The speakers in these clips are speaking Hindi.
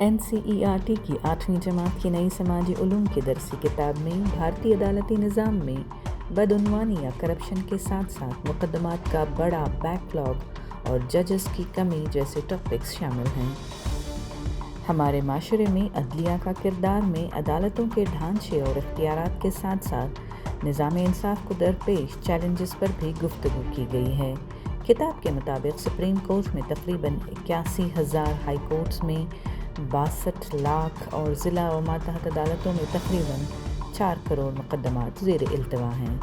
NCERT की 8वीं जमात की नई समाजी उलूम की दरसी किताब में भारतीय अदालती निज़ाम में बदउनवानी या करप्शन के साथ साथ मुकदमात का बड़ा बैकलॉग और जजेस की कमी जैसे टॉपिक्स शामिल हैं। हमारे माशरे में अदलिया का किरदार में अदालतों के ढांचे और इख्तियारात के साथ साथ निज़ाम इंसाफ को दरपेश चैलेंजेस पर भी गुफ्तगू की गई है। किताब के मुताबिक सुप्रीम कोर्ट में तकरीबन 81,000, हाई कोर्ट्स में 62 लाख और ज़िला व मातहत अदालतों में तकरीबन 4 करोड़ मुकदमात ज़ेर इल्तवा हैं।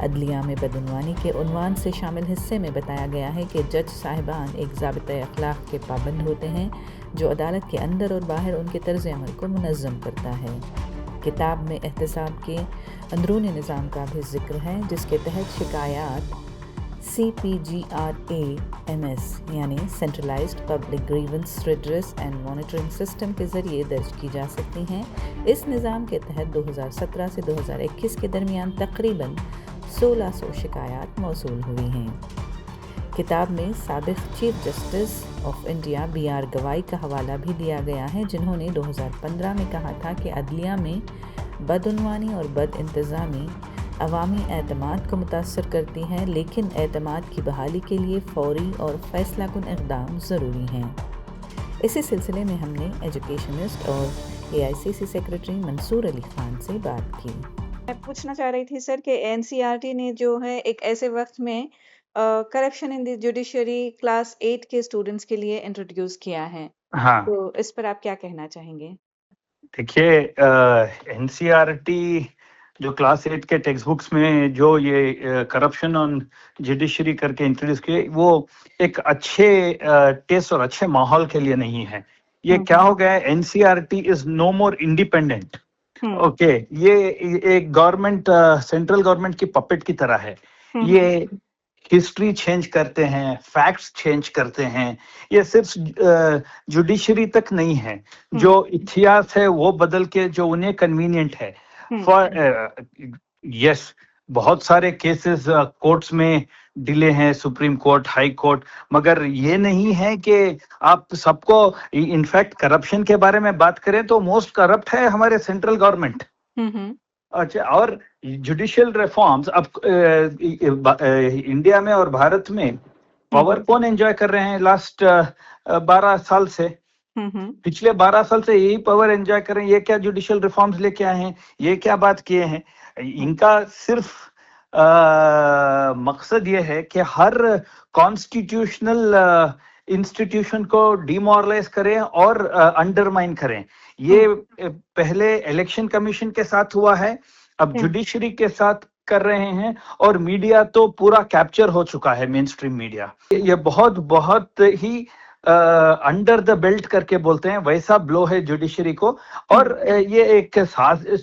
अदलिया में बदउनवानी के उन्वान से शामिल हिस्से में बताया गया है कि जज साहिबान एक ज़ाबिता अखलाक के पाबंद होते हैं जो अदालत के अंदर और बाहर उनके तर्ज अमल को मुनज़्ज़म करता है। किताब में एहतसाब के अंदरूनी निज़ाम का भी जिक्र है जिसके तहत शिकायत CPGRA-MS यानी centralised public grievance redress and monitoring system के ज़रिए दर्ज की जा सकती हैं। इस निज़ाम के तहत 2017 से 2021 के दरमियान तकरीबन 1600 शिकायत मौसूल हुई हैं। किताब में साबिक़ chief justice of India BR Gavai का हवाला भी दिया गया है जिन्होंने 2015 में कहा था कि अदलिया में बदउनवानी और बदइंतज़ामी अवामी एतमाद को मुतासर करती हैं, लेकिन एतमाद की बहाली के लिए फौरी और फैसला कुन इक़दाम ज़रूरी हैं। इसी सिलसिले में हमने एजुकेशनिस्ट और AICC सेक्रेटरी मंसूर अली ख़ान से बात की। मैं पूछना चाह रही थी सर कि NCERT ने जो है एक ऐसे वक्त में corruption in the judiciary class 8 के स्टूडेंट्स के लिए इंट्रोड्यूस किया है, हाँ, तो इस पर आप क्या कहना चाहेंगे? देखिए NCERT जो क्लास 8 के टेक्स्ट बुक्स में जो ये करप्शन ऑन जुडिशरी करके इंट्रोड्यूस किए वो एक अच्छे टेस्ट और अच्छे माहौल के लिए नहीं है। ये क्या हो गया है, NCERT is no more independent. Okay, ये एक गवर्नमेंट सेंट्रल गवर्नमेंट की पपेट की तरह है। ये हिस्ट्री चेंज करते हैं, फैक्ट्स चेंज करते हैं। ये सिर्फ जुडिशरी तक नहीं है, जो इतिहास है वो बदल के जो उन्हें कन्वीनियंट है। फॉर यस, बहुत सारे केसेस कोर्ट्स में डिले हैं, सुप्रीम कोर्ट, हाई कोर्ट, मगर ये नहीं है कि आप सबको, इनफैक्ट करप्शन के बारे में बात करें तो मोस्ट करप्ट है हमारे सेंट्रल गवर्नमेंट। अच्छा, और जुडिशियल रिफॉर्म्स अब इंडिया में और भारत में पावर कौन एंजॉय कर रहे हैं लास्ट 12 साल से? पिछले 12 साल से यही पावर एंजॉय कर रहे हैं। ये क्या जुडिशियल रिफॉर्म्स लेके आए हैं, ये क्या बात किए हैं? इनका सिर्फ मकसद ये है कि हर कॉन्स्टिट्यूशनल इंस्टीट्यूशन को डिमोरलाइज करें और अंडरमाइन करें। ये पहले इलेक्शन कमीशन के साथ हुआ है, अब जुडिशरी के साथ कर रहे हैं, और मीडिया तो पूरा कैप्चर हो चुका है, मेन स्ट्रीम मीडिया। ये बहुत बहुत ही अंडर द बेल्ट करके बोलते हैं, वैसा ब्लो है जुडिशरी को। और ये एक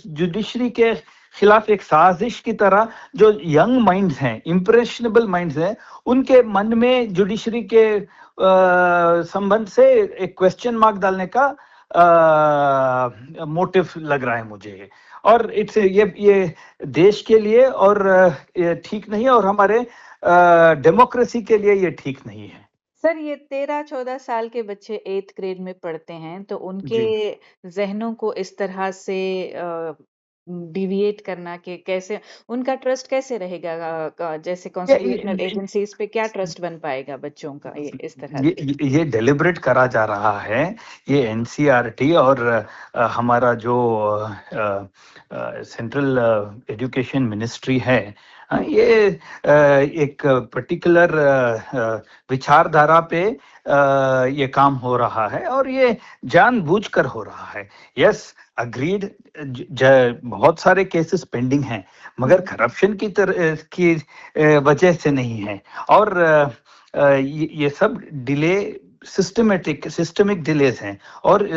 जुडिशरी के खिलाफ एक साजिश की तरह जो यंग माइंड्स हैं, इंप्रेशनेबल माइंड्स हैं, उनके मन में जुडिशरी के संबंध से एक क्वेश्चन मार्क डालने का मोटिव लग रहा है मुझे। और ये देश के लिए और ठीक नहीं है, और हमारे डेमोक्रेसी के लिए ये ठीक नहीं है। सर, ये 13-14 साल के बच्चे 8th ग्रेड में पढ़ते हैं, तो उनके जहनों को इस तरह से डिविएट करना के कैसे, उनका ट्रस्ट कैसे रहेगा? जैसे कॉन्स्टिट्यूशनल एजेंसीज पे क्या ट्रस्ट बन पाएगा बच्चों का इस तरह से? ये डेलिब्रेट करा जा रहा है। ये NCERT और हमारा जो सेंट्रल एजुकेशन मिनिस्ट्री है, ये एक पर्टिकुलर विचारधारा पे ये काम हो रहा है, और ये जानबूझकर हो रहा है। यस, अग्रीड, बहुत सारे केसेस पेंडिंग हैं, मगर करप्शन की वजह से नहीं है। और ये सब डिले सिस्टमिक डिलेस हैं, और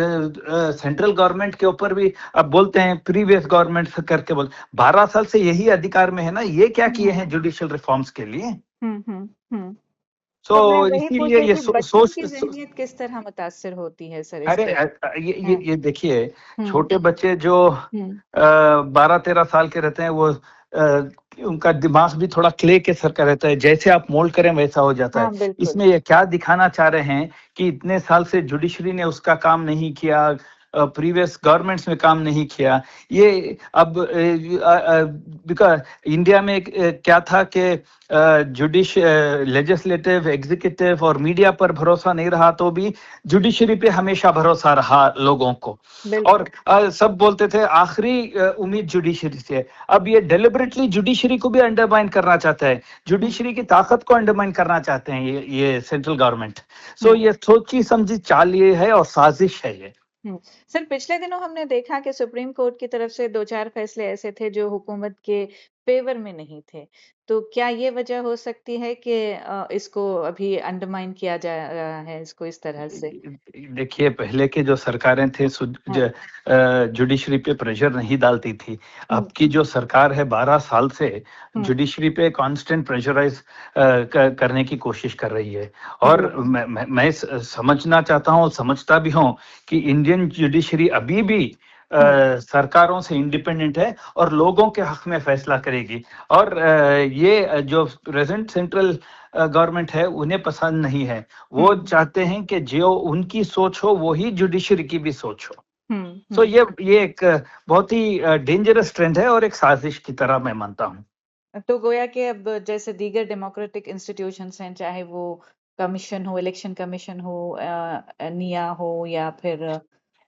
सेंट्रल गवर्नमेंट के ऊपर भी अब बोलते हैं प्रीवियस गवर्नमेंट करके 12 साल से यही अधिकार में है ना, ये क्या किए हैं जुडिशियल रिफॉर्म्स के लिए? तो इसीलिए ये सोच की ज़हनियत किस तरह मुतासिर होती है सर? अरे ये देखिए, छोटे बच्चे जो 12-13 साल के रहते हैं, वो उनका दिमाग भी थोड़ा क्ले के सर का रहता है, जैसे आप मोल्ड करें वैसा हो जाता है। हाँ, बिल्कुल। इसमें ये क्या दिखाना चाह रहे हैं कि इतने साल से जुडिशरी ने उसका काम नहीं किया, प्रीवियस गवर्नमेंट्स में काम नहीं किया। ये अब बिकॉज इंडिया में क्या था कि लेजिस्लेटिव, एग्जीक्यूटिव और मीडिया पर भरोसा नहीं रहा, तो भी जुडिशरी पे हमेशा भरोसा रहा लोगों को। और सब बोलते थे आखिरी उम्मीद जुडिशरी से। अब ये डेलिबरेटली जुडिशरी को भी अंडरमाइन करना चाहता है, जुडिशरी की ताकत को अंडरमाइन करना चाहते हैं ये सेंट्रल गवर्नमेंट। सो ये सोची समझी चाल ये है और साजिश है ये। सर, पिछले दिनों हमने देखा कि सुप्रीम कोर्ट की तरफ से 2-4 फैसले ऐसे थे जो हुकूमत के फेवर में नहीं थे। तो क्या ये वजह हो सकती है कि इसको अभी अंडरमाइन किया जा रहा है इसको इस तरह से? देखिए, पहले के जो सरकारें थे जुडिशरी पे प्रेशर नहीं डालती थी। अब की जो सरकार है 12 साल से जुडिशरी पे कांस्टेंट प्रेशराइज करने की कोशिश कर रही है। और मैं समझना चाहता हूँ, समझता भी हूँ कि इंडियन जुडिशरी अभी भी सरकारों से इंडिपेंडेंट है और लोगों के हक में फैसला करेगी। और ये जो प्रेजेंट सेंट्रल गवर्नमेंट है उन्हें पसंद नहीं है। वो चाहते हैं कि जो उनकी सोच हो वही जुडिशरी की भी सोच हो। सो ये एक बहुत ही डेंजरस ट्रेंड है और एक साजिश की तरह मैं मानता हूँ। तो गोया कि अब जैसे दीगर डेमोक्रेटिक इंस्टीट्यूशंस हैं, चाहे वो कमीशन हो, इलेक्शन कमीशन हो, निया हो या फिर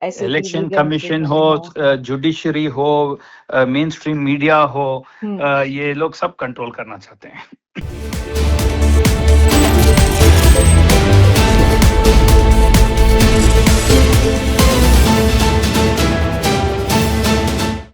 ऐसे इलेक्शन कमीशन हो, जुडिशरी हो, मेन स्ट्रीम मीडिया हो, ये लोग सब कंट्रोल करना चाहते हैं।